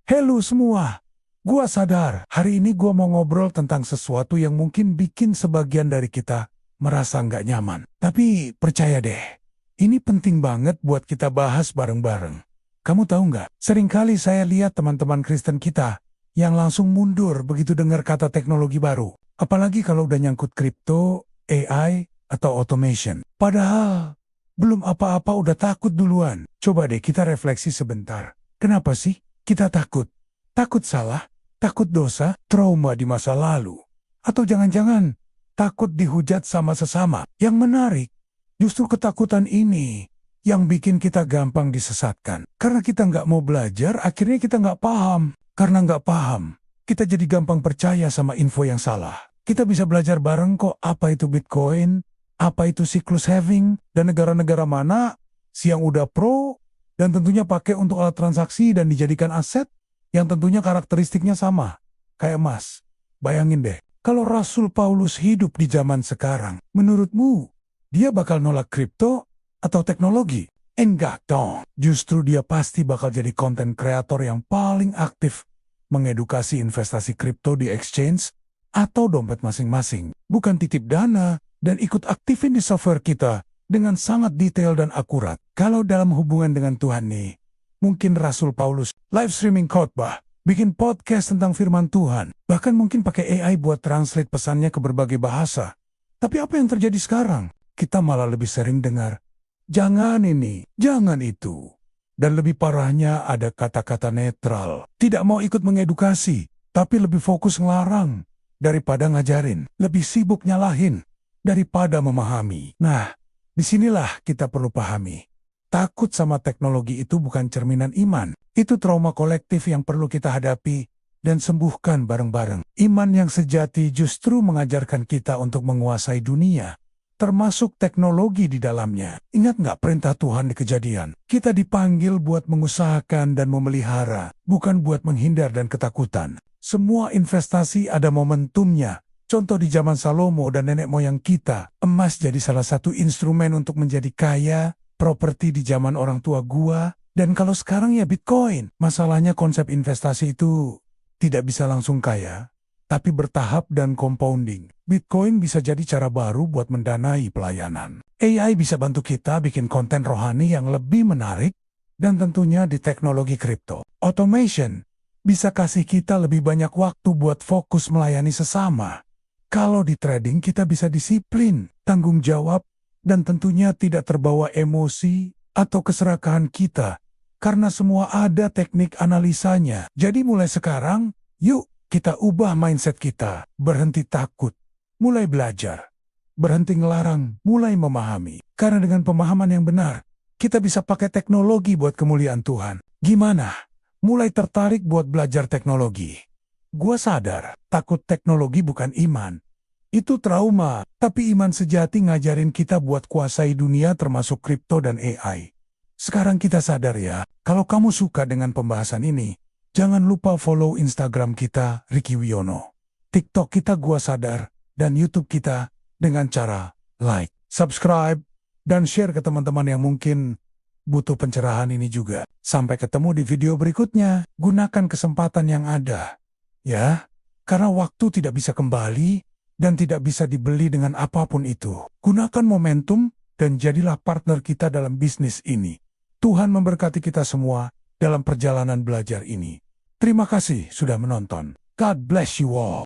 Halo semua, gua sadar hari ini gua mau ngobrol tentang sesuatu yang mungkin bikin sebagian dari kita merasa nggak nyaman. Tapi percaya deh, ini penting banget buat kita bahas bareng-bareng. Kamu tahu nggak, seringkali saya lihat teman-teman Kristen kita yang langsung mundur begitu dengar kata teknologi baru. Apalagi kalau udah nyangkut kripto, AI, atau automation. Padahal belum apa-apa udah takut duluan. Coba deh kita refleksi sebentar. Kenapa sih kita takut? Takut salah, takut dosa, trauma di masa lalu. Atau jangan-jangan takut dihujat sama sesama. Yang menarik, justru ketakutan ini yang bikin kita gampang disesatkan. Karena kita nggak mau belajar, akhirnya kita nggak paham. Karena nggak paham, kita jadi gampang percaya sama info yang salah. Kita bisa belajar bareng kok apa itu Bitcoin, apa itu siklus halving, dan negara-negara mana sih yang udah pro, dan tentunya pakai untuk alat transaksi dan dijadikan aset yang tentunya karakteristiknya sama, kayak emas. Bayangin deh, kalau Rasul Paulus hidup di zaman sekarang, menurutmu dia bakal nolak kripto atau teknologi? Enggak dong, justru dia pasti bakal jadi konten kreator yang paling aktif mengedukasi investasi kripto di exchange atau dompet masing-masing. Bukan titip dana dan ikut aktifin di software kita dengan sangat detail dan akurat. Kalau dalam hubungan dengan Tuhan nih, mungkin Rasul Paulus live streaming khotbah, bikin podcast tentang firman Tuhan, bahkan mungkin pakai AI buat translate pesannya ke berbagai bahasa. Tapi apa yang terjadi sekarang? Kita malah lebih sering dengar, jangan ini, jangan itu. Dan lebih parahnya ada kata-kata netral. Tidak mau ikut mengedukasi, tapi lebih fokus ngelarang daripada ngajarin. Lebih sibuk nyalahin daripada memahami. Nah, disinilah kita perlu pahami. Takut sama teknologi itu bukan cerminan iman. Itu trauma kolektif yang perlu kita hadapi dan sembuhkan bareng-bareng. Iman yang sejati justru mengajarkan kita untuk menguasai dunia, termasuk teknologi di dalamnya. Ingat nggak perintah Tuhan di Kejadian? Kita dipanggil buat mengusahakan dan memelihara, bukan buat menghindar dan ketakutan. Semua investasi ada momentumnya. Contoh di zaman Salomo dan nenek moyang kita, emas jadi salah satu instrumen untuk menjadi kaya, properti di zaman orang tua gua, dan kalau sekarang ya Bitcoin. Masalahnya konsep investasi itu tidak bisa langsung kaya, tapi bertahap dan compounding. Bitcoin bisa jadi cara baru buat mendanai pelayanan. AI bisa bantu kita bikin konten rohani yang lebih menarik, dan tentunya di teknologi kripto. Automation bisa kasih kita lebih banyak waktu buat fokus melayani sesama. Kalau di trading kita bisa disiplin, tanggung jawab, dan tentunya tidak terbawa emosi atau keserakahan kita, karena semua ada teknik analisanya. Jadi mulai sekarang, yuk kita ubah mindset kita, berhenti takut, mulai belajar, berhenti ngelarang, mulai memahami. Karena dengan pemahaman yang benar, kita bisa pakai teknologi buat kemuliaan Tuhan. Gimana? Mulai tertarik buat belajar teknologi? Gua sadar, takut teknologi bukan iman. Itu trauma, tapi iman sejati ngajarin kita buat kuasai dunia termasuk kripto dan AI. Sekarang kita sadar ya, kalau kamu suka dengan pembahasan ini, jangan lupa follow Instagram kita, Ricky Wiono. TikTok kita Gua Sadar, dan YouTube kita dengan cara like, subscribe, dan share ke teman-teman yang mungkin butuh pencerahan ini juga. Sampai ketemu di video berikutnya. Gunakan kesempatan yang ada. Ya, karena waktu tidak bisa kembali dan tidak bisa dibeli dengan apapun itu. Gunakan momentum dan jadilah partner kita dalam bisnis ini. Tuhan memberkati kita semua dalam perjalanan belajar ini. Terima kasih sudah menonton. God bless you all.